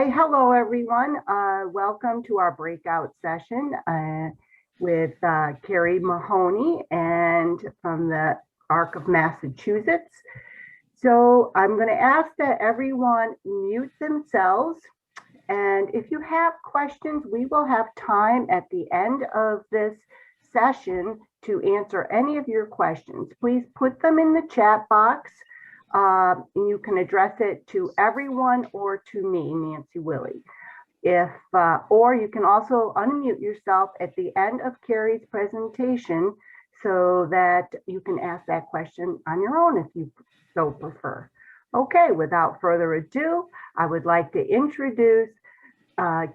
Hey, hello, everyone. Welcome to our breakout session with Carrie Mahoney and from the ARC of Massachusetts. So I'm going to ask that everyone mute themselves. And if you have questions, we will have time at the end of this session to answer any of your questions. Please put them in the chat box. And you can address it to everyone or to me, Nancy Willie. Or you can also unmute yourself at the end of Carrie's presentation so that you can ask that question on your own if you so prefer. Okay, without further ado, I would like to introduce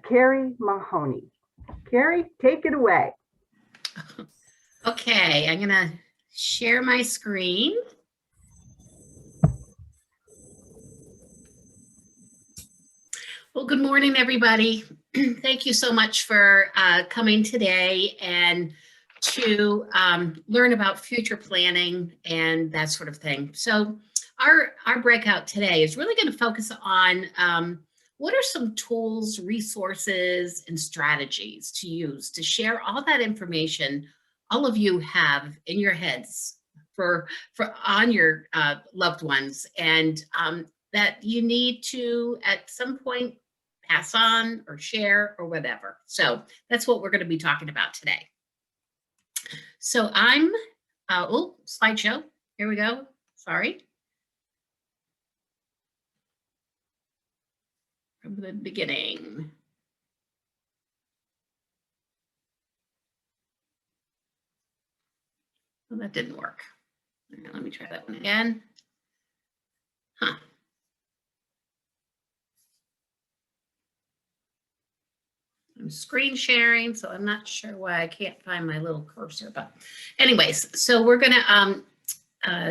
Carrie Mahoney. Carrie, take it away. Okay, I'm gonna share my screen. Well, good morning, everybody. Thank you so much for coming today and to learn about future planning and that sort of thing. So our breakout today is really going to focus on what are some tools, resources, and strategies to use to share all that information all of you have in your heads for on your loved ones, and that you need to at some point pass on or share or whatever. So that's what we're going to be talking about today. So I'm, slideshow, here we go, sorry. From the beginning. Well, that didn't work. Okay, let me try that one again. I'm screen sharing, so I'm not sure why I can't find my little cursor, but anyways, so we're gonna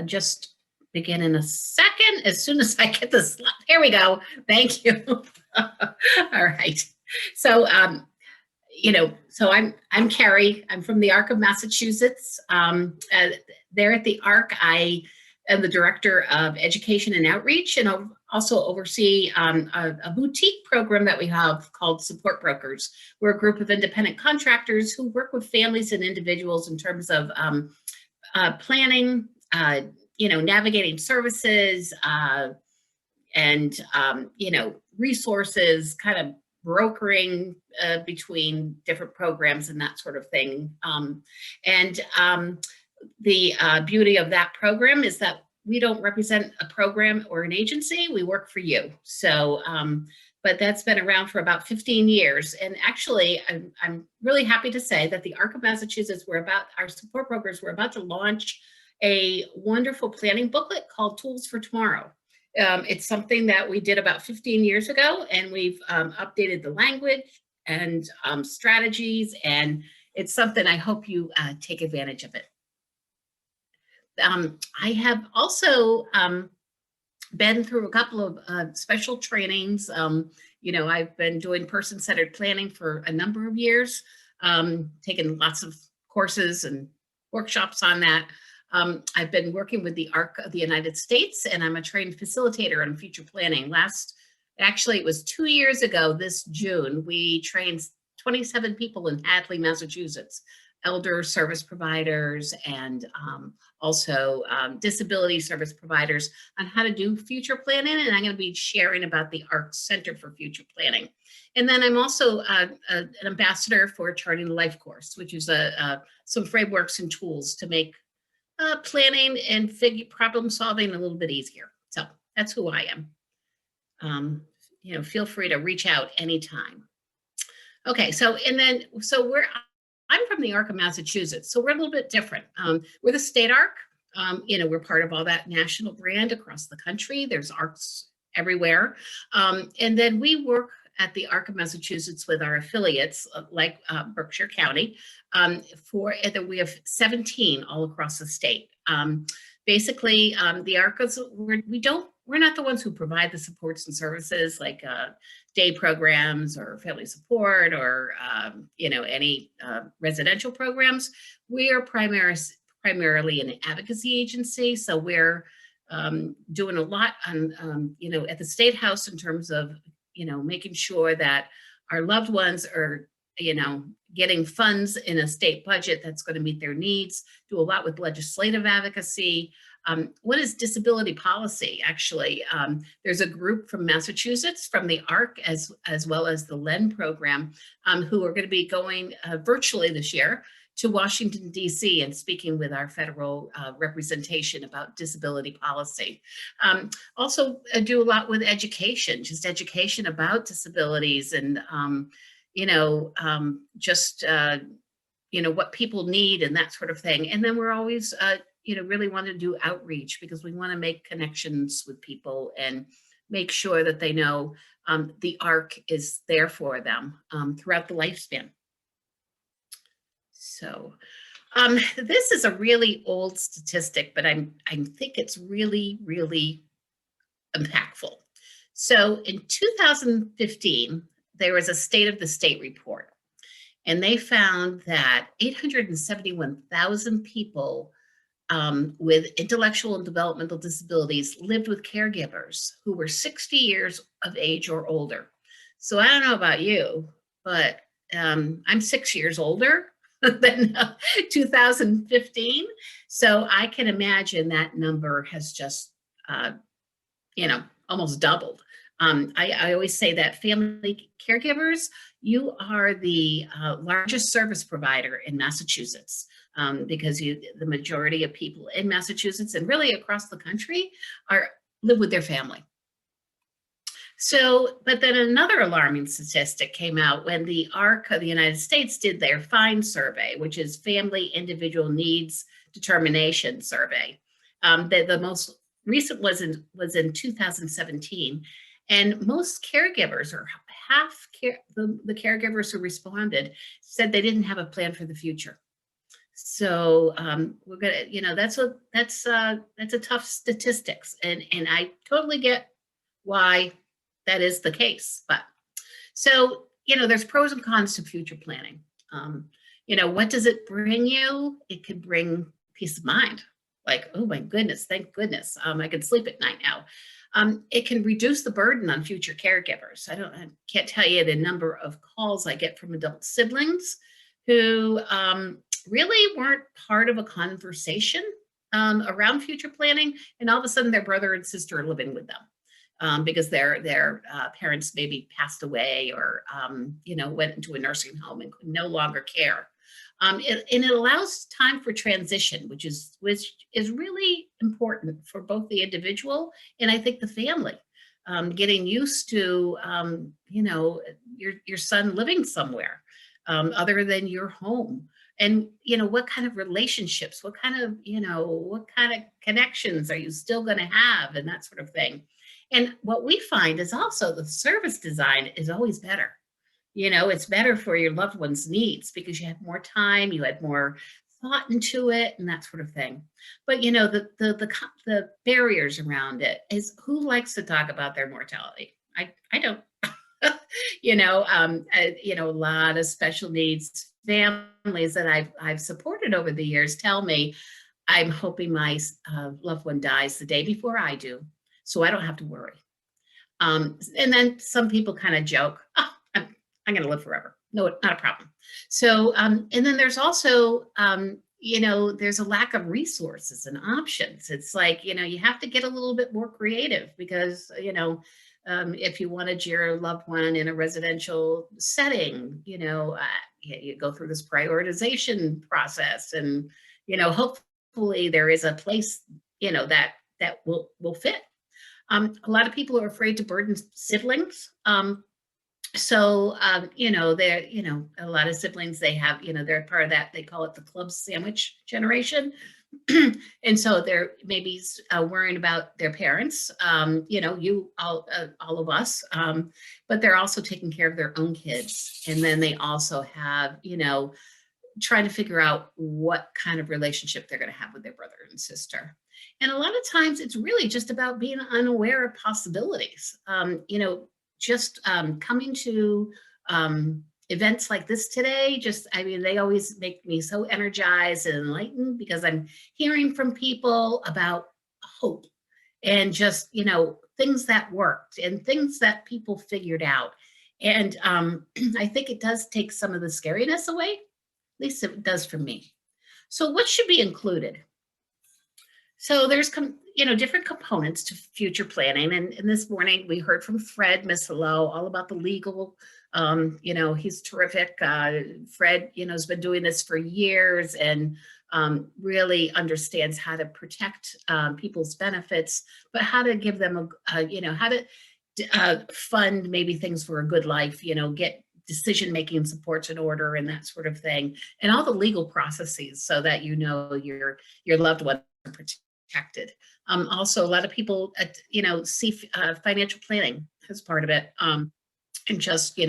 just begin in a second as soon as I get this. Here we go. Thank you. All right. So, so I'm Carrie. I'm from the ARC of Massachusetts. There at the ARC, I am the Director of Education and Outreach, and I'll also oversee a boutique program that we have called Support Brokers. We're a group of independent contractors who work with families and individuals in terms of planning, navigating services, and resources, kind of brokering between different programs and that sort of thing. The beauty of that program is that we don't represent a program or an agency, we work for you. So, but that's been around for about 15 years. And actually, I'm really happy to say that the ARC of Massachusetts, our support brokers, we're about to launch a wonderful planning booklet called Tools for Tomorrow. It's something that we did about 15 years ago, and we've updated the language and strategies, and it's something I hope you take advantage of it. I have also been through a couple of special trainings. I've been doing person-centered planning for a number of years, taken lots of courses and workshops on that. I've been working with the ARC of the United States, and I'm a trained facilitator on future planning. Actually, it was 2 years ago this June, we trained 27 people in Hadley, Massachusetts, elder service providers and also disability service providers on how to do future planning. And I'm going to be sharing about the ARC Center for Future Planning. And then I'm also an ambassador for Charting the Life course, which is some frameworks and tools to make planning and problem solving a little bit easier. So that's who I am. Feel free to reach out anytime. Okay, I'm from the ARC of Massachusetts, so we're a little bit different. We're the state ARC. We're part of all that national brand across the country. There's ARCs everywhere. And then we work at the ARC of Massachusetts with our affiliates, like Berkshire County. We have 17 all across the state. Basically, the ARCs, we're not the ones who provide the supports and services like day programs or family support or any residential programs. We are primarily an advocacy agency, so we're doing a lot on at the State House in terms of making sure that our loved ones are, getting funds in a state budget that's going to meet their needs, do a lot with legislative advocacy. What is disability policy? Actually, there's a group from Massachusetts, from the ARC, as well as the LEN program, who are going to be going virtually this year to Washington, D.C. and speaking with our federal representation about disability policy. Also do a lot with education, just education about disabilities and, what people need and that sort of thing. And then we're always, really want to do outreach because we want to make connections with people and make sure that they know the ARC is there for them throughout the lifespan. So this is a really old statistic, but I think it's really, really impactful. So in 2015, there was a State of the State report, and they found that 871,000 people with intellectual and developmental disabilities lived with caregivers who were 60 years of age or older. So I don't know about you, but I'm 6 years older than 2015. So I can imagine that number has just, almost doubled. I always say that family caregivers, you are the largest service provider in Massachusetts because the majority of people in Massachusetts and really across the country live with their family. So, but then another alarming statistic came out when the ARC of the United States did their FIND survey, which is Family Individual Needs Determination Survey. The most recent was in 2017. And most caregivers, or half the caregivers who responded, said they didn't have a plan for the future. So we're gonna, that's a tough statistics, and I totally get why that is the case. But so there's pros and cons to future planning. What does it bring you? It could bring peace of mind. Like, oh my goodness, thank goodness, I can sleep at night now. It can reduce the burden on future caregivers. I can't tell you the number of calls I get from adult siblings who really weren't part of a conversation around future planning, and all of a sudden their brother and sister are living with them because their parents maybe passed away or went into a nursing home and could no longer care. And it allows time for transition, which is really important for both the individual and I think the family. Getting used to your son living somewhere other than your home, and what kind of relationships, what kind of connections are you still going to have, and that sort of thing. And what we find is also the service design is always better. It's better for your loved one's needs because you have more time, you had more thought into it, and that sort of thing. But the barriers around it is, who likes to talk about their mortality? I don't. A lot of special needs families that I've supported over the years tell me, I'm hoping my loved one dies the day before I do, so I don't have to worry. And then some people kind of joke, oh, I'm going to live forever. No, not a problem. So, and then there's also, there's a lack of resources and options. It's like, you have to get a little bit more creative because, if you wanted your loved one in a residential setting, you go through this prioritization process, and, hopefully there is a place, that will fit. A lot of people are afraid to burden siblings. So, a lot of siblings, they have, they're part of that, they call it the club sandwich generation. And so they're maybe worrying about their parents, all of us, but they're also taking care of their own kids. And then they also have, trying to figure out what kind of relationship they're going to have with their brother and sister. And a lot of times it's really just about being unaware of possibilities. Coming to events like this today, they always make me so energized and enlightened because I'm hearing from people about hope and just, things that worked and things that people figured out. And I think it does take some of the scariness away, at least it does for me. So what should be included? So there's different components to future planning. And this morning we heard from Fred Missilo all about the legal. He's terrific. Fred, has been doing this for years and really understands how to protect people's benefits, but how to give them how to fund maybe things for a good life, get decision-making supports in order and that sort of thing, and all the legal processes so that your loved ones are protected. Also, a lot of people, see financial planning as part of it, and just,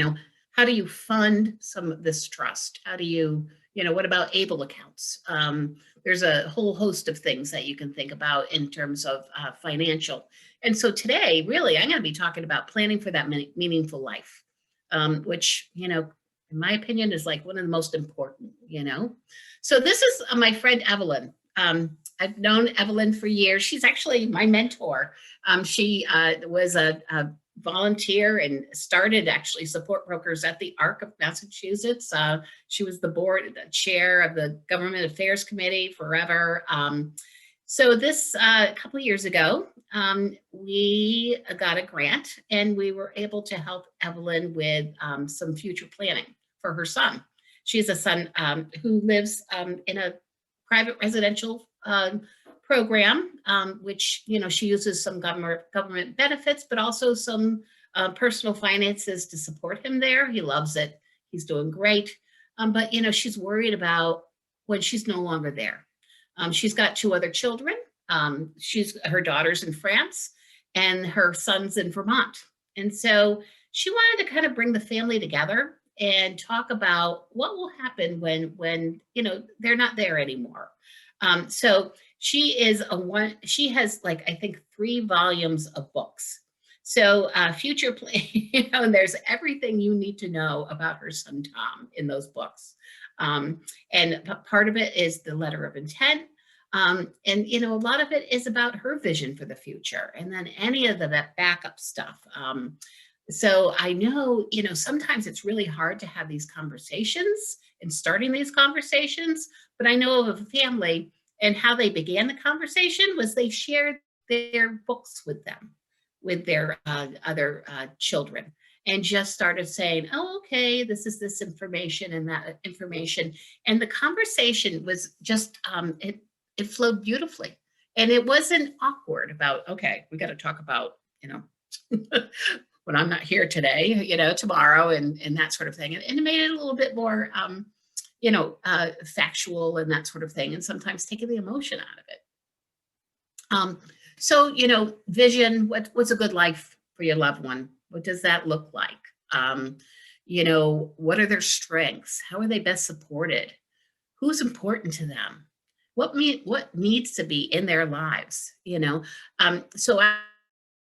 how do you fund some of this trust? How do you, what about ABLE accounts? There's a whole host of things that you can think about in terms of financial. And so today, really, I'm going to be talking about planning for that meaningful life, which, in my opinion, is like one of the most important, So this is my friend, Evelyn. I've known Evelyn for years. She's actually my mentor. She was a volunteer and started actually support brokers at the ARC of Massachusetts. She was the chair of the Government Affairs Committee forever. So this a couple of years ago, we got a grant and we were able to help Evelyn with some future planning for her son. She has a son who lives in a private residential program, which, she uses some government benefits, but also some personal finances to support him there. He loves it. He's doing great. But, she's worried about when she's no longer there. She's got 2 other children. Her daughter's in France and her son's in Vermont. And so she wanted to kind of bring the family together and talk about what will happen when they're not there anymore. So she has like, I think 3 volumes of books. So future plan, and there's everything you need to know about her son, Tom, in those books. And part of it is the letter of intent. And, a lot of it is about her vision for the future, and then any of the backup stuff. So I know, sometimes it's really hard to have these conversations and starting these conversations, but I know of a family and how they began the conversation was they shared their books with them, with their other children, and just started saying, oh, okay, this is this information and that information. And the conversation was just, it flowed beautifully. And it wasn't awkward about, okay, we got to talk about, when I'm not here today, tomorrow and that sort of thing. And it made it a little bit more, factual and that sort of thing. And sometimes taking the emotion out of it. So, vision, what's a good life for your loved one? What does that look like? What are their strengths? How are they best supported? Who's important to them? What needs to be in their lives? So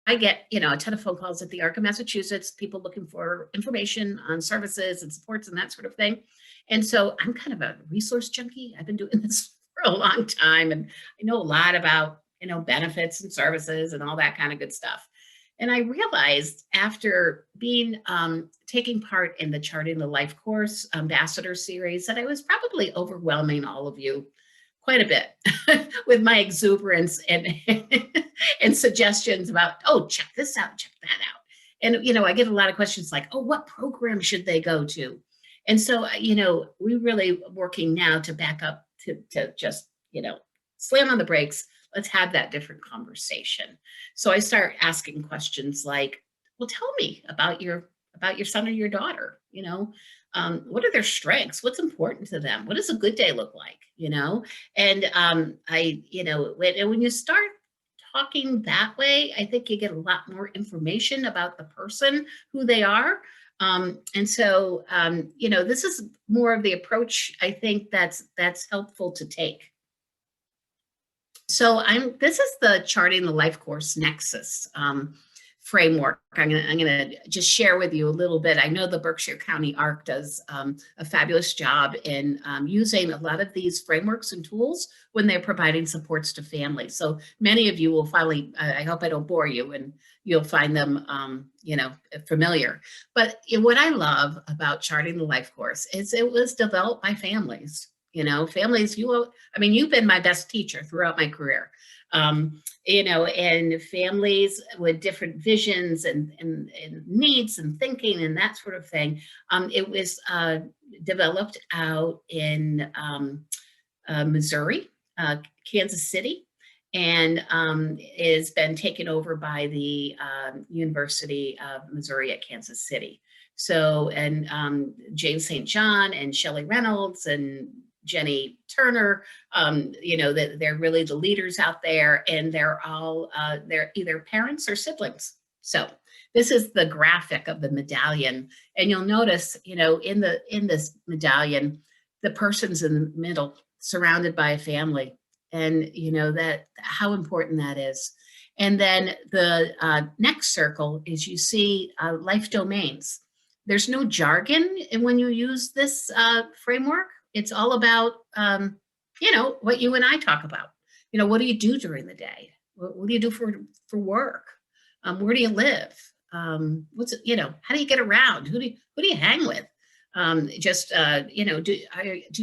I get, a ton of phone calls at the ARC of Massachusetts, people looking for information on services and supports and that sort of thing. And so I'm kind of a resource junkie. I've been doing this for a long time, and I know a lot about, benefits and services and all that kind of good stuff. And I realized after taking part in the Charting the Life course ambassador series that I was probably overwhelming all of you quite a bit with my exuberance and suggestions about, oh, check this out, check that out. And, I get a lot of questions like, oh, what program should they go to? And so, we really working now to back up to just, slam on the brakes. Let's have that different conversation. So I start asking questions like, well, tell me about your son or your daughter, what are their strengths? What's important to them? What does a good day look like? And when you start talking that way, I think you get a lot more information about the person, who they are. And so, this is more of the approach I think that's helpful to take. So this is the Charting the Life course Nexus. framework. I'm gonna just share with you a little bit. I know the Berkshire County ARC does a fabulous job in using a lot of these frameworks and tools when they're providing supports to families. So many of you will finally, I hope I don't bore you, and you'll find them, familiar. But what I love about charting the life course is it was developed by families. Families, you've been my best teacher throughout my career. And families with different visions and needs and thinking and that sort of thing. It was developed out in Missouri, Kansas City, and it has been taken over by the University of Missouri at Kansas City. So, and James St. John and Shelley Reynolds and Jenny Turner, that they're really the leaders out there, and they're all they're either parents or siblings. So this is the graphic of the medallion, and you'll notice, in this medallion, the person's in the middle, surrounded by a family, and that how important that is. And then the next circle is, you see life domains. There's no jargon, and when you use this framework, it's all about, what you and I talk about. What do you do during the day? What do you do for work? Where do you live? How do you get around? Who do you hang with? Do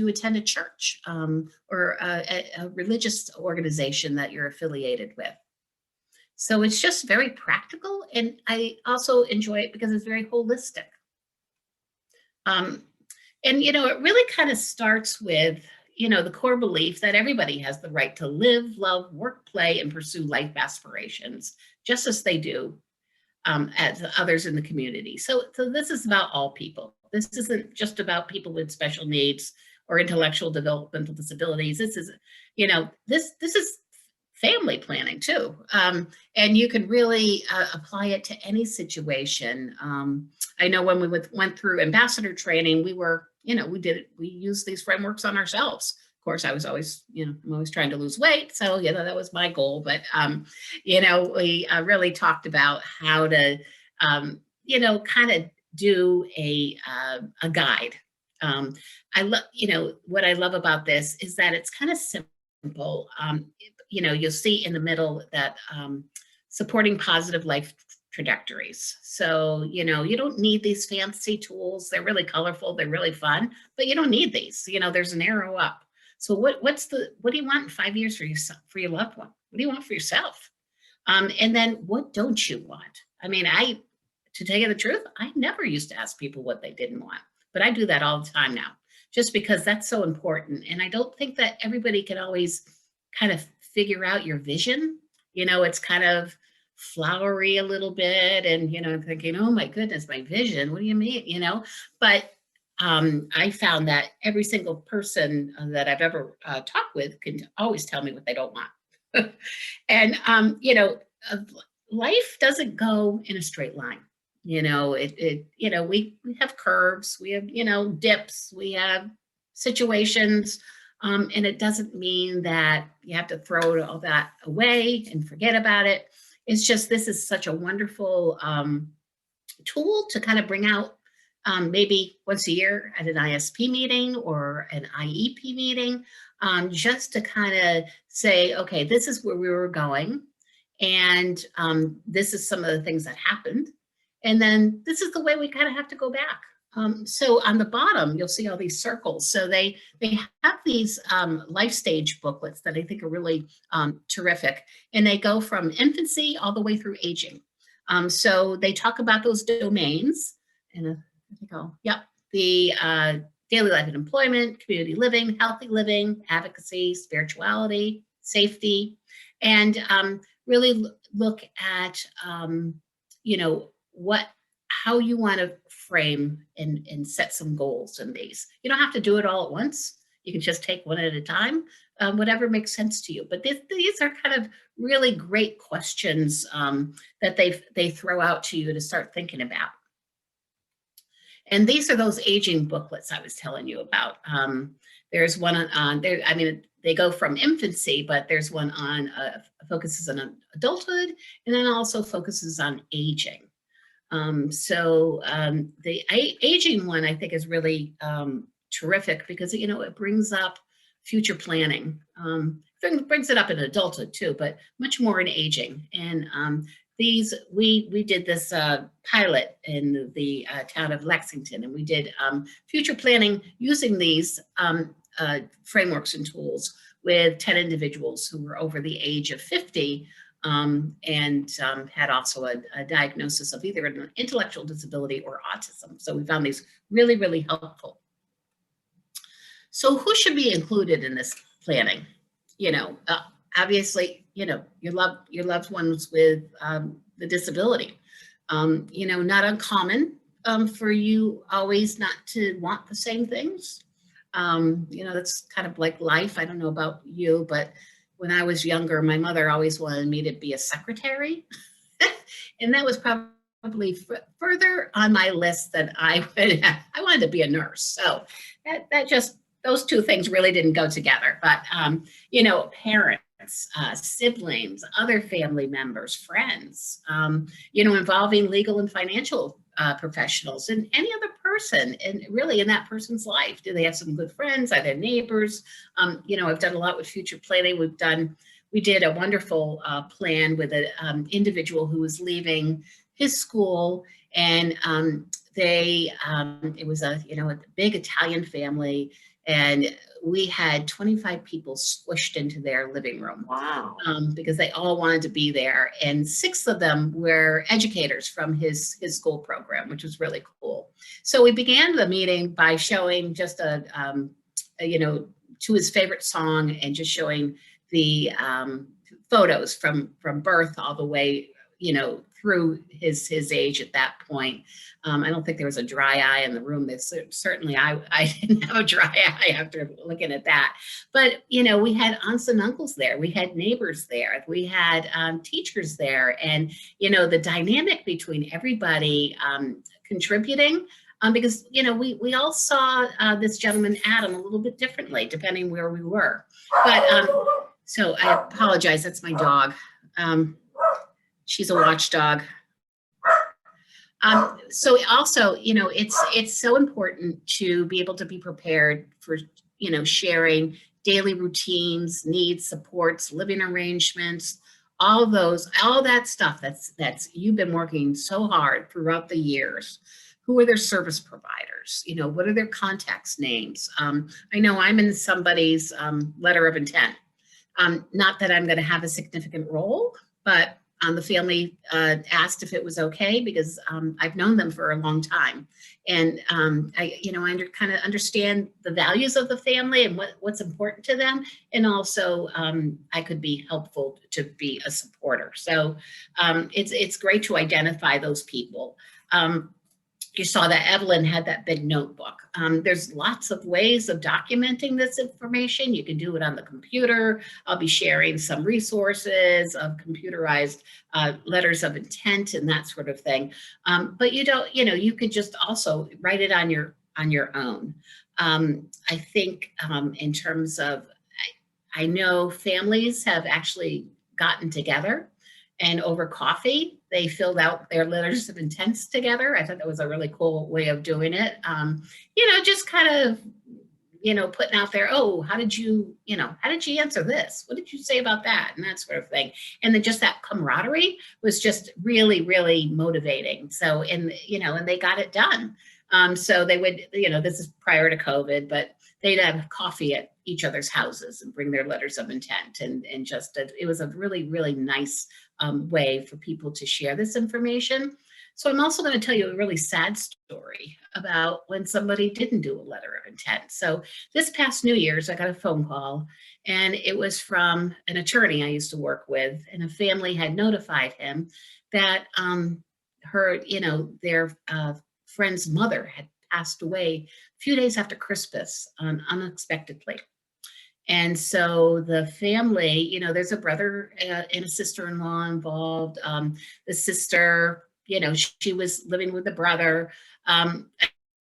you attend a church or a religious organization that you're affiliated with? So it's just very practical, and I also enjoy it because it's very holistic. And it really kind of starts with, the core belief that everybody has the right to live, love, work, play, and pursue life aspirations, just as they do as others in the community. So this is about all people. This isn't just about people with special needs or intellectual developmental disabilities. This is, this is family planning too. And you can really apply it to any situation. I know when we went through ambassador training, we used these frameworks on ourselves. Of course, I was always, I'm always trying to lose weight. So, that was my goal. But, we really talked about how to, kind of do a guide. What I love about this is that it's kind of simple. You'll see in the middle that supporting positive life trajectories. So, you don't need these fancy tools. They're really colorful. They're really fun, but you don't need these. There's an arrow up. So what do you want in 5 years for your loved one? What do you want for yourself? And then what don't you want? To tell you the truth, I never used to ask people what they didn't want, but I do that all the time now, just because that's so important. And I don't think that everybody can always kind of figure out your vision. It's kind of flowery a little bit, and I'm thinking, oh my goodness, my vision, what do you mean? But I found that every single person that I've ever talked with can always tell me what they don't want. And life doesn't go in a straight line. We have curves, we have dips, we have situations. And it doesn't mean that you have to throw all that away and forget about it. It's just, this is such a wonderful tool to kind of bring out maybe once a year at an ISP meeting or an IEP meeting, just to kind of say, okay, this is where we were going. And this is some of the things that happened. And then this is the way we kind of have to go back. So on the bottom, you'll see all these circles. So they have these life stage booklets that I think are really terrific. And they go from infancy all the way through aging. So they talk about those domains. And the daily life and employment, community living, healthy living, advocacy, spirituality, safety, and really look at, how you want to frame and set some goals in these. You don't have to do it all at once. You can just take one at a time, whatever makes sense to you. But these are kind of really great questions that they throw out to you to start thinking about. And these are those aging booklets I was telling you about. There's one on there. they go from infancy, but there's one on focuses on adulthood, and then also focuses on aging. The aging one I think is really terrific because it brings up future planning. Brings it up in adulthood too, but much more in aging. And we did this pilot in the town of Lexington, and we did future planning using these frameworks and tools with 10 individuals who were over the age of 50 and had also a diagnosis of either an intellectual disability or autism. So we found these really, really helpful. So who should be included in this planning? Obviously, your loved ones with the disability. Not uncommon for you always not to want the same things. That's kind of like life. I don't know about you, but when I was younger, my mother always wanted me to be a secretary. And that was probably further on my list than I would have. I wanted to be a nurse. So those two things really didn't go together. But, parents, siblings, other family members, friends, involving legal and financial professionals and any other person and really in that person's life. Do they have some good friends? Are they neighbors? I've done a lot with future planning. We did a wonderful plan with an individual who was leaving his school, and it was a big Italian family, and we had 25 people squished into their living room. Wow. Because they all wanted to be there. And 6 of them were educators from his school program, which was really cool. So we began the meeting by showing just to his favorite song and just showing the photos from birth all the way, through his age at that point. I don't think there was a dry eye in the room. Certainly I didn't have a dry eye after looking at that. But, we had aunts and uncles there. We had neighbors there. We had teachers there. And, the dynamic between everybody contributing, because, we all saw this gentleman, Adam, a little bit differently, depending where we were. But so I apologize. That's my dog. She's a watchdog. So also, it's so important to be able to be prepared for, sharing daily routines, needs, supports, living arrangements, all that stuff that's you've been working so hard throughout the years. Who are their service providers? What are their contacts names? I know I'm in somebody's letter of intent. Not that I'm going to have a significant role, but the family asked if it was okay because I've known them for a long time. And I kind of understand the values of the family and what's important to them. And also I could be helpful to be a supporter. So it's great to identify those people. You saw that Evelyn had that big notebook. There's lots of ways of documenting this information. You can do it on the computer. I'll be sharing some resources of computerized letters of intent and that sort of thing. But you could just also write it on your own. I think in terms of, I know families have actually gotten together and over coffee, they filled out their letters of intents together. I thought that was a really cool way of doing it. Just kind of, putting out there, oh, how did you answer this? What did you say about that? And that sort of thing. And then just that camaraderie was just really, really motivating. So, and they got it done. So they would, this is prior to COVID, but they'd have coffee at each other's houses and bring their letters of intent. And it was a really, really nice way for people to share this information. So I'm also going to tell you a really sad story about when somebody didn't do a letter of intent. So this past New Year's, I got a phone call, and it was from an attorney I used to work with, and a family had notified him that their friend's mother had passed away a few days after Christmas unexpectedly. And so the family, there's a brother and a sister-in-law involved. The sister, she was living with the brother.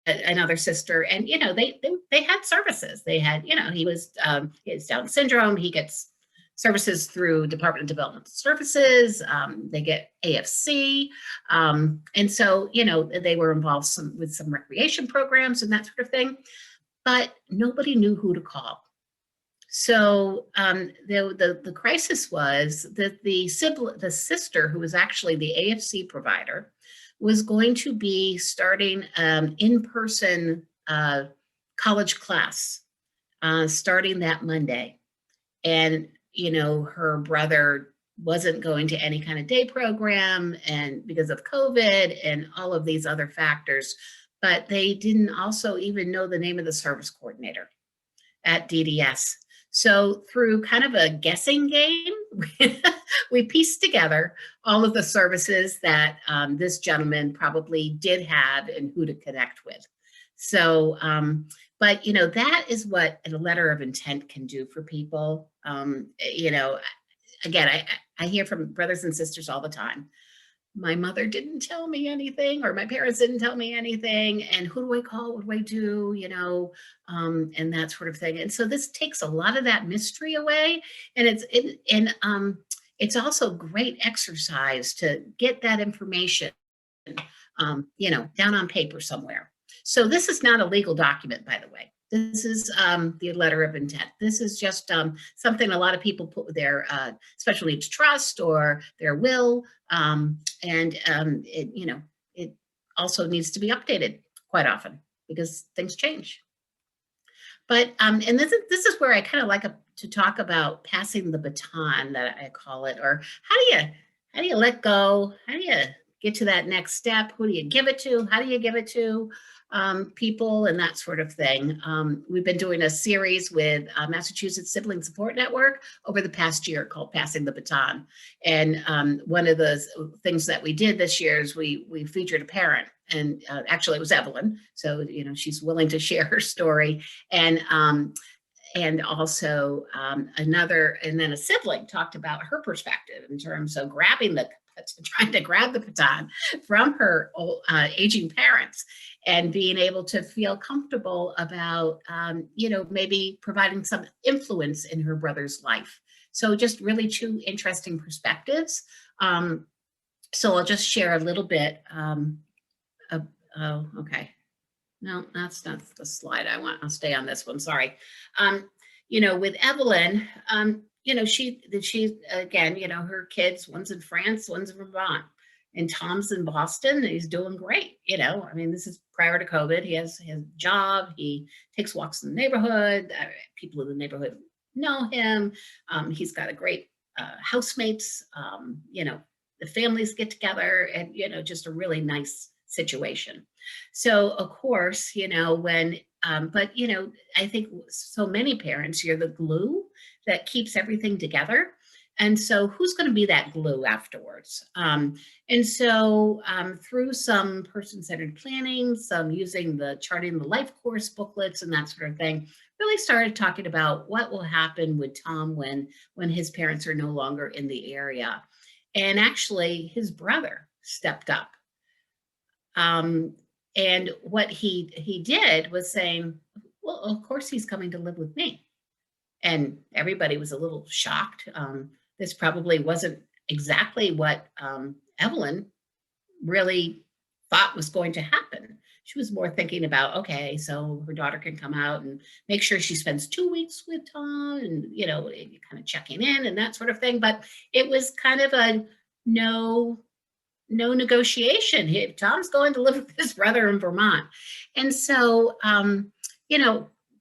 another sister, and they had services. They had, he has Down syndrome. He gets services through Department of Developmental Services. They get AFC, and so they were involved with some recreation programs and that sort of thing. But nobody knew who to call. So the crisis was that the sister, who was actually the AFC provider, was going to be starting in-person college class starting that Monday. And, her brother wasn't going to any kind of day program, and because of COVID and all of these other factors, but they didn't also even know the name of the service coordinator at DDS. So through kind of a guessing game, we pieced together all of the services that this gentleman probably did have and who to connect with. So, but that is what a letter of intent can do for people. Again, I hear from brothers and sisters all the time. My mother didn't tell me anything, or my parents didn't tell me anything, and who do I call? What do I do? And that sort of thing. And so this takes a lot of that mystery away, and it's also great exercise to get that information, down on paper somewhere. So this is not a legal document, by the way. This is the letter of intent. This is just something a lot of people put with their special needs trust or their will, and it also needs to be updated quite often because things change. But and this is where I kind of like to talk about passing the baton, that I call it, or how do you let go? How do you get to that next step? Who do you give it to? How do you give it to? People and that sort of thing. We've been doing a series with Massachusetts Sibling Support Network over the past year called Passing the Baton. And one of the things that we did this year is we featured a parent, and actually it was Evelyn. So, she's willing to share her story. And also and then a sibling talked about her perspective in terms of trying to grab the baton from her aging parents, and being able to feel comfortable about, maybe providing some influence in her brother's life. So just really two interesting perspectives. So I'll just share a little bit. Okay. No, that's not the slide I want. I'll stay on this one. Sorry. With Evelyn, she again, her kids, one's in France, one's in Vermont, and Tom's in Boston, and he's doing great. This is prior to COVID. He has his job. He takes walks in the neighborhood. People in the neighborhood know him. He's got a great housemates. The families get together, and just a really nice situation. So of course, when but I think so many parents, you're the glue that keeps everything together. And so who's going to be that glue afterwards? And so through some person-centered planning, some using the Charting the Life course booklets and that sort of thing, really started talking about what will happen with Tom when his parents are no longer in the area. And actually his brother stepped up. And what he did was saying, well, of course he's coming to live with me. And everybody was a little shocked. This probably wasn't exactly what Evelyn really thought was going to happen. She was more thinking about, okay, so her daughter can come out and make sure she spends 2 weeks with Tom, and kind of checking in and that sort of thing. But it was kind of a no negotiation. Tom's going to live with his brother in Vermont. And so,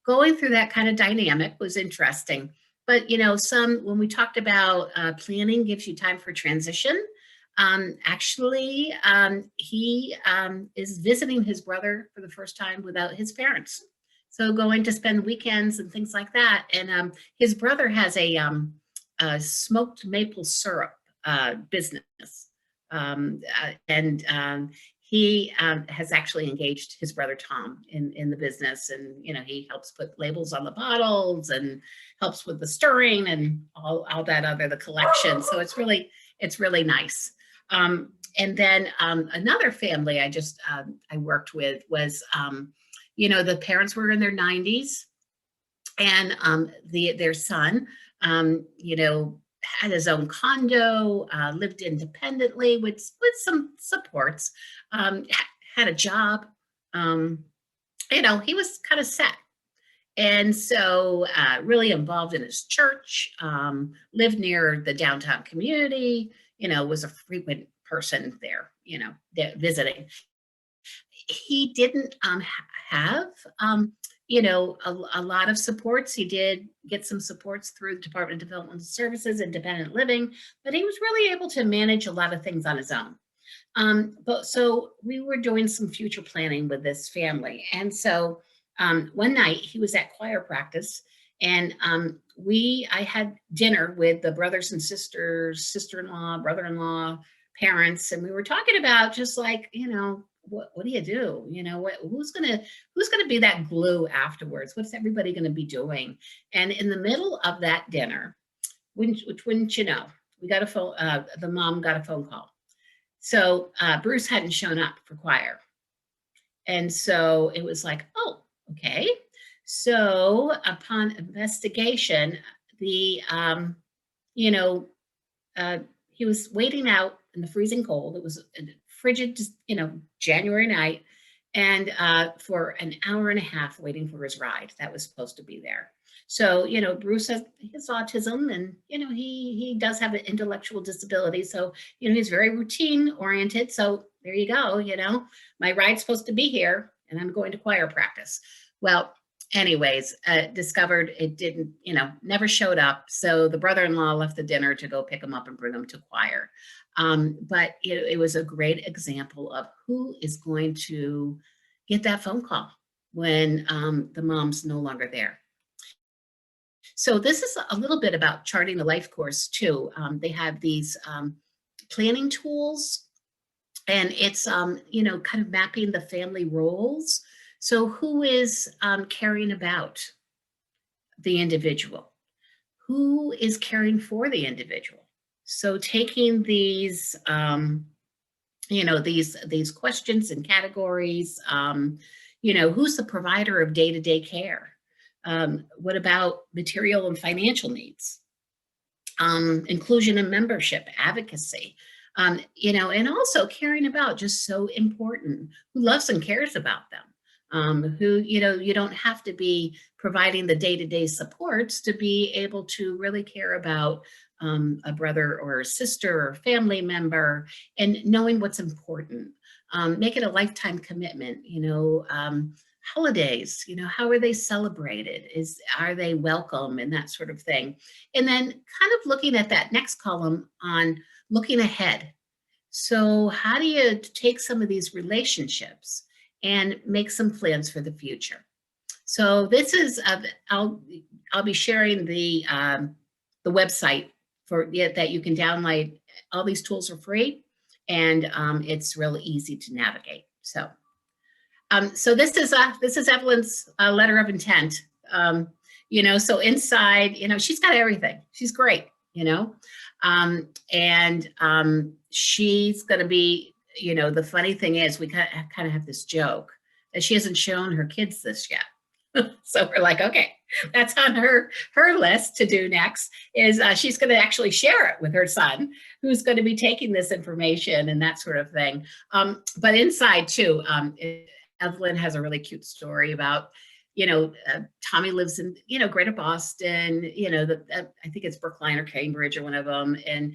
going through that kind of dynamic was interesting. But, when we talked about planning gives you time for transition, actually, he is visiting his brother for the first time without his parents. So going to spend weekends and things like that. And his brother has a smoked maple syrup business. He has actually engaged his brother Tom in the business, and he helps put labels on the bottles and helps with the stirring and all that the collection. So it's really nice. And then another family I worked with was, the parents were in their 90s, and their son, had his own condo, lived independently with some supports, had a job. Um, he was kind of set. And so, really involved in his church, lived near the downtown community, was a frequent person there, visiting. He didn't have, a lot of supports. He did get some supports through the Department of Developmental Services, independent living, but he was really able to manage a lot of things on his own. But so we were doing some future planning with this family. And so one night he was at choir practice, and I had dinner with the brothers and sisters, sister-in-law, brother-in-law, parents, and we were talking about just like, what do you do? Who's gonna be that glue afterwards? What's everybody gonna be doing? And in the middle of that dinner, which wouldn't you know, we got a phone. The mom got a phone call. So Bruce hadn't shown up for choir. And so it was like, oh, okay. So upon investigation, he was waiting out in the freezing cold. It was a frigid, January night, and for an hour and a half waiting for his ride that was supposed to be there. So, Bruce has his autism, and, he does have an intellectual disability. So, he's very routine oriented. So there you go, my ride's supposed to be here, and I'm going to choir practice. Well, anyways, discovered it didn't, never showed up. So the brother-in-law left the dinner to go pick him up and bring him to choir. But it was a great example of who is going to get that phone call when the mom's no longer there. So this is a little bit about charting a life course too. They have these planning tools, and it's, kind of mapping the family roles. So who is caring about the individual? Who is caring for the individual? So taking these, these questions and categories, who's the provider of day-to-day care? What about material and financial needs? Inclusion and membership, advocacy, and also caring about, just so important, who loves and cares about them, who, you don't have to be providing the day-to-day supports to be able to really care about a brother or a sister or family member, and knowing what's important. Make it a lifetime commitment, holidays, how are they celebrated? Are they welcome, and that sort of thing. And then kind of looking at that next column on looking ahead. So how do you take some of these relationships and make some plans for the future? So this is, I'll be sharing the website that you can download. All these tools are free, and it's really easy to navigate. So this is Evelyn's letter of intent. So inside, she's got everything. She's great, and she's going to be, the funny thing is, we kind of have this joke that she hasn't shown her kids this yet. So we're like, okay, that's on her list to do next, is she's going to actually share it with her son, who's going to be taking this information and that sort of thing. But inside too, Evelyn has a really cute story about, Tommy lives in, Greater Boston, I think it's Brookline or Cambridge or one of them. And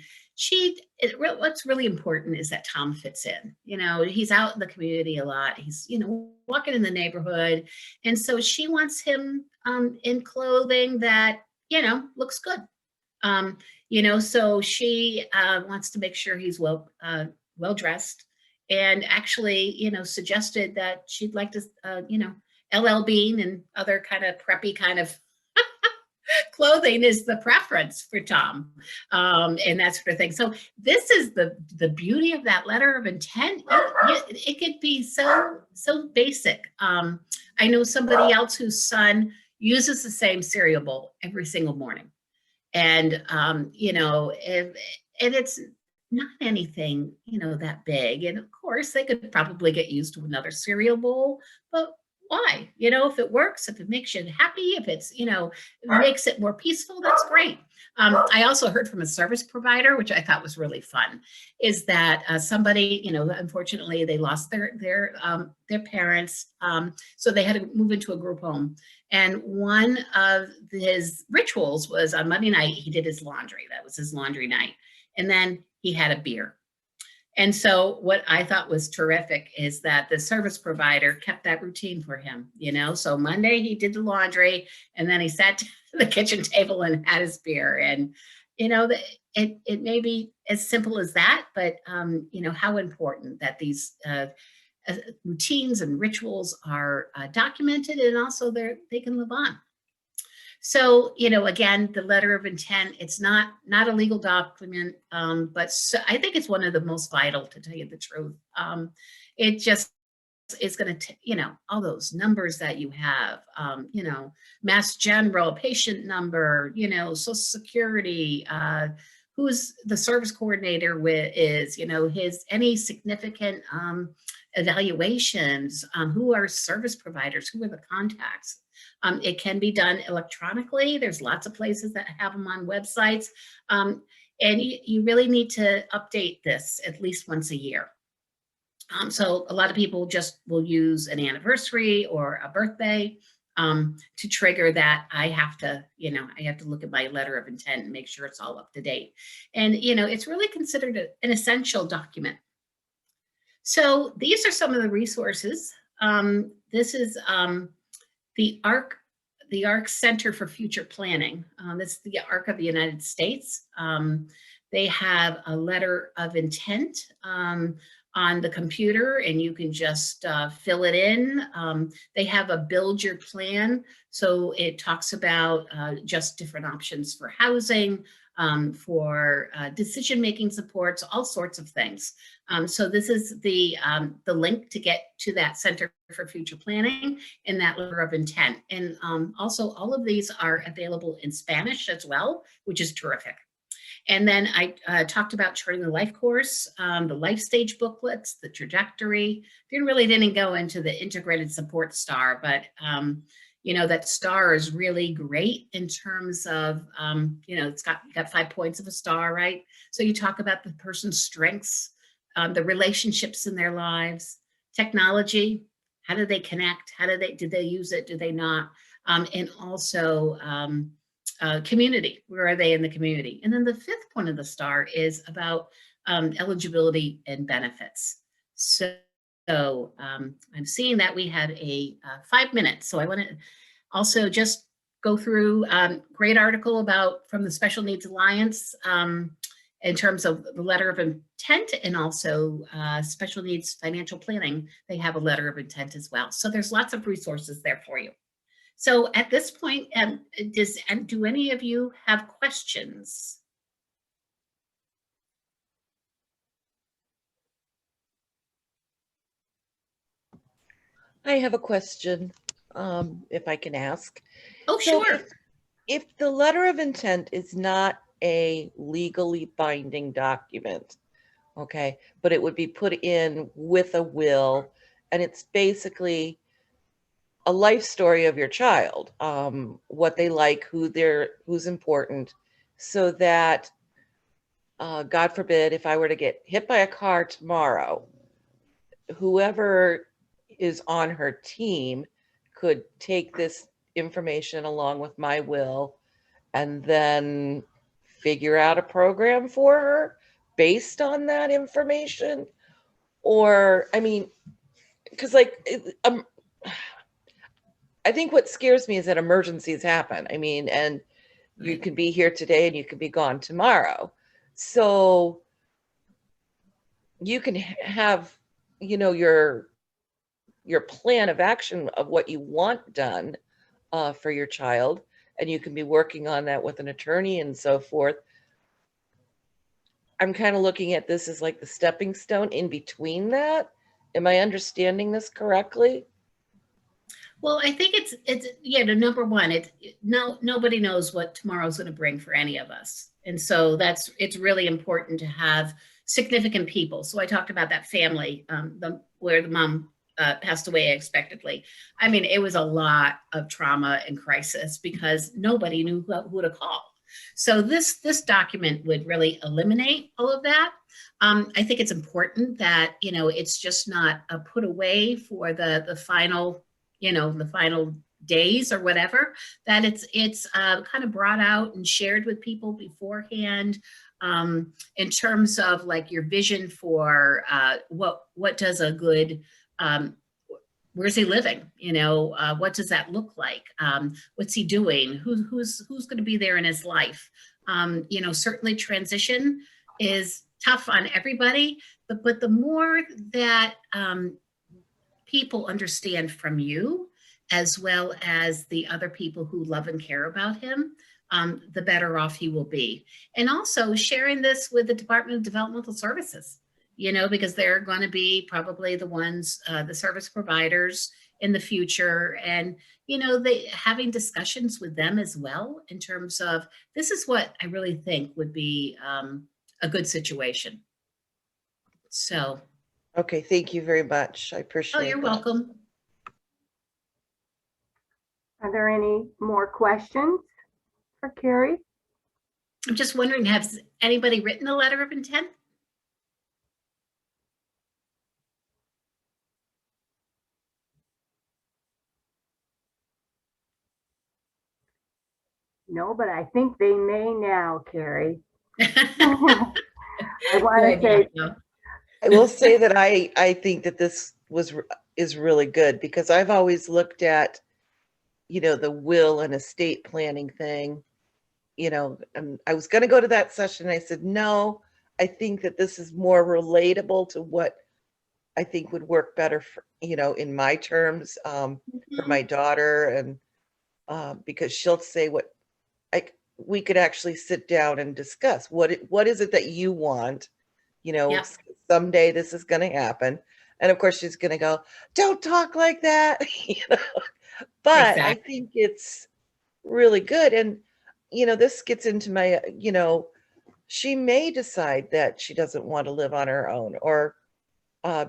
what's really important is that Tom fits in. He's out in the community a lot. He's, walking in the neighborhood. And so she wants him in clothing that, looks good. So she wants to make sure he's well dressed, and actually, suggested that she'd like to, LL Bean and other kind of preppy kind of clothing is the preference for Tom, and that sort of thing. So this is the beauty of that letter of intent. It could be so basic. I know somebody else whose son uses the same cereal bowl every single morning, and and it's not anything, that big. And of course, they could probably get used to another cereal bowl, but why? If it works, if it makes you happy, if it makes it more peaceful, that's great. I also heard from a service provider, which I thought was really fun, is that somebody, unfortunately, they lost their parents, so they had to move into a group home. And one of his rituals was on Monday night, he did his laundry. That was his laundry night. And then he had a beer. And so what I thought was terrific is that the service provider kept that routine for him, So Monday he did the laundry, and then he sat at the kitchen table and had his beer. And, it may be as simple as that, but, how important that these routines and rituals are documented, and also they can live on. So, again, the letter of intent, it's not a legal document, but I think it's one of the most vital, to tell you the truth. It just is going to, all those numbers that you have, Mass General, patient number, Social Security, who's the service coordinator his any significant evaluations, who are service providers, who are the contacts. It can be done electronically. There's lots of places that have them on websites. And you really need to update this at least once a year. So a lot of people just will use an anniversary or a birthday to trigger that. I have to look at my letter of intent and make sure it's all up to date. And, it's really considered an essential document. So these are some of the resources. This is the ARC Center for Future Planning. This is the ARC of the United States. They have a letter of intent on the computer, and you can just fill it in. They have a build your plan. So it talks about just different options for housing, for decision-making supports, all sorts of things. So this is the link to get to that Center for Future Planning and that letter of intent. And also all of these are available in Spanish as well, which is terrific. And then I talked about Charting the Life course, the life stage booklets, the trajectory. Didn't go into the integrated support STAR, but that STAR is really great in terms of, it's got 5 points of a STAR, right? So you talk about the person's strengths, the relationships in their lives, technology, how do they connect? Did they use it? Do they not? And also community, where are they in the community? And then the 5th point of the STAR is about eligibility and benefits. So I'm seeing that we have a 5 minutes. So I want to also just go through great article from the Special Needs Alliance in terms of the letter of intent, and also special needs financial planning. They have a letter of intent as well. So there's lots of resources there for you. So at this point, do any of you have questions? I have a question, if I can ask. Oh, So sure. If the letter of intent is not a legally binding document, okay, but it would be put in with a will, and it's basically a life story of your child, what they like, who's important, so that, God forbid, if I were to get hit by a car tomorrow, whoever is on her team could take this information along with my will and then figure out a program for her based on that information. Or, I mean, because I think what scares me is that emergencies happen. I mean, and you Right. could be here today and you could be gone tomorrow. So you can have, your plan of action of what you want done for your child, and you can be working on that with an attorney and so forth. I'm kind of looking at this as like the stepping stone in between that. Am I understanding this correctly? Well, I think it's the number one. Nobody knows what tomorrow's going to bring for any of us, and so it's really important to have significant people. So I talked about that family, where the mom passed away unexpectedly. I mean, it was a lot of trauma and crisis because nobody knew who to call. So this document would really eliminate all of that. I think it's important that, you know, it's just not put away for the final, you know, the final days or whatever, that it's kind of brought out and shared with people beforehand, in terms of like your vision for what does a good, where's he living? You know, what does that look like? What's he doing? Who's going to be there in his life? You know, certainly transition is tough on everybody, but the more that people understand from you, as well as the other people who love and care about him, the better off he will be. And also sharing this with the Department of Developmental Services, you know, because they're going to be probably the ones, the service providers in the future. And, you know, they having discussions with them as well in terms of, this is what I really think would be a good situation. So. Okay, thank you very much. I appreciate it. Oh, you're welcome. Are there any more questions for Carrie? I'm just wondering, has anybody written a letter of intent? No, but I think they may now, Carrie. I want to say, I will say that I think that this is really good, because I've always looked at, you know, the will and estate planning thing, you know, and I was going to go to that session. I said, no, I think that this is more relatable to what I think would work better for, you know, in my terms, for my daughter. And because she'll say what we could actually sit down and discuss what is it that you want, you know, Yep. someday this is going to happen. And of course she's going to go, don't talk like that, you know, but Exactly. I think it's really good. And, you know, this gets into my, you know, she may decide that she doesn't want to live on her own, or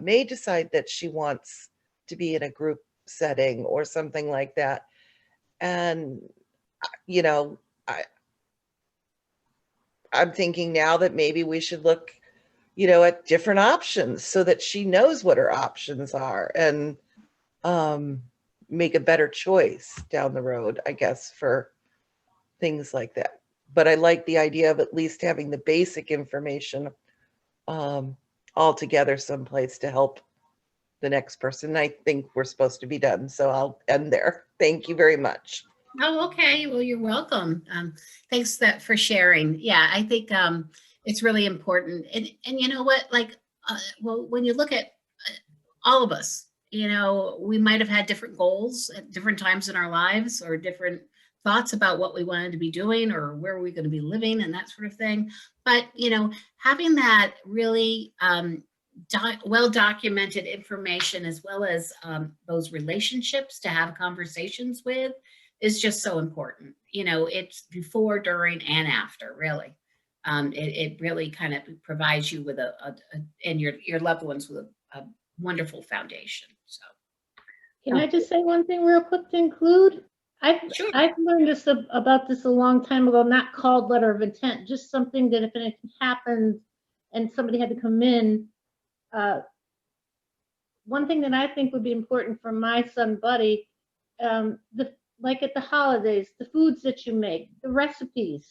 may decide that she wants to be in a group setting or something like that. And, you know, I'm thinking now that maybe we should look, you know, at different options so that she knows what her options are, and make a better choice down the road, I guess, for things like that. But I like the idea of at least having the basic information all together someplace to help the next person. I think we're supposed to be done, so I'll end there. Thank you very much. Oh, okay. Well, you're welcome. Thanks for sharing. Yeah, I think it's really important. And you know what? Like, well, when you look at all of us, you know, we might have had different goals at different times in our lives, or different thoughts about what we wanted to be doing or where we're going to be living and that sort of thing. But, you know, having that really well-documented information, as well as those relationships to have conversations with, is just so important. You know, it's before, during, and after, really. It really kind of provides you with and your loved ones with a wonderful foundation. So, can I just say one thing real quick to include? Sure. I've learned about this a long time ago, not called letter of intent, just something that if anything happened and somebody had to come in, one thing that I think would be important for my son, Buddy, like at the holidays, the foods that you make, the recipes,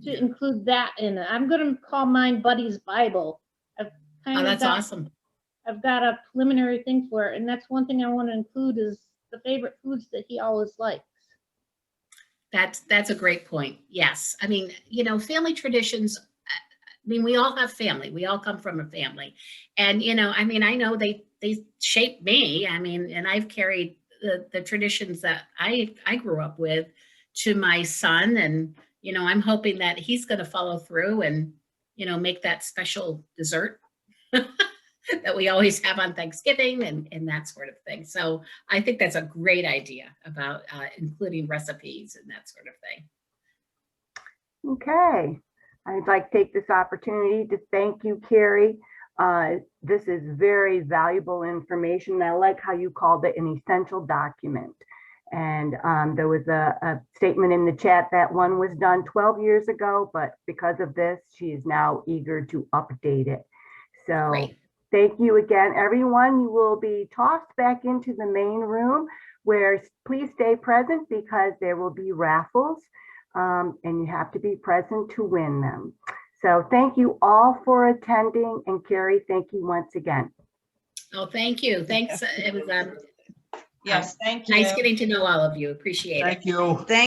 to include that in it. I'm going to call mine Buddy's Bible. That's awesome. I've got a preliminary thing for it, and that's one thing I want to include is the favorite foods that he always likes. That's a great point. Yes. I mean, you know, family traditions, I mean, we all have family. We all come from a family. And, you know, I mean, I know they shape me. I mean, and I've carried the traditions that I grew up with to my son. And, you know, I'm hoping that he's going to follow through and, you know, make that special dessert that we always have on Thanksgiving and that sort of thing. So I think that's a great idea about including recipes and that sort of thing. okay. I'd like to take this opportunity to thank you, Carrie. This is very valuable information. I like how you called it an essential document. And there was a statement in the chat that one was done 12 years ago, but because of this, she is now eager to update it. So Great. thank you again, everyone. You will be tossed back into the main room where please stay present because there will be raffles and you have to be present to win them. So thank you all for attending, and Carrie, thank you once again. Oh, thank you. Thanks. It was Yes, thank you. nice getting to know all of you. Appreciate it. Thank you. Thank